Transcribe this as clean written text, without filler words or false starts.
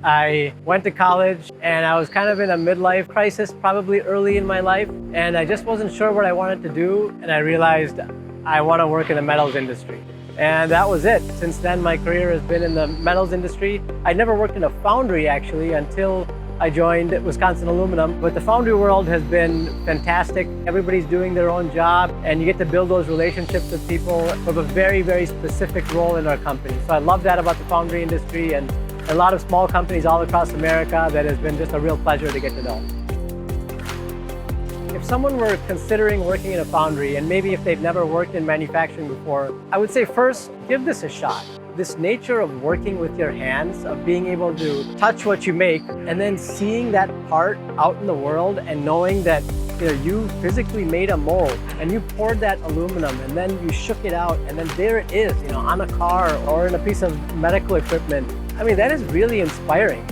I went to college and I was kind of in a midlife crisis, probably early in my life. And I just wasn't sure what I wanted to do. And I realized I want to work in the metals industry. And that was it. Since then, my career has been in the metals industry. I never worked in a foundry actually until I joined Wisconsin Aluminum, but the foundry world has been fantastic. Everybody's doing their own job and you get to build those relationships with people with a very, very specific role in our company. So I love that about the foundry industry and a lot of small companies all across America that has been just a real pleasure to get to know. If someone were considering working in a foundry, and maybe if they've never worked in manufacturing before, I would say first, give this a shot. This nature of working with your hands, of being able to touch what you make, and then seeing that part out in the world and knowing that you physically made a mold and you poured that aluminum and then you shook it out and then there it is, on a car or in a piece of medical equipment. I mean, that is really inspiring.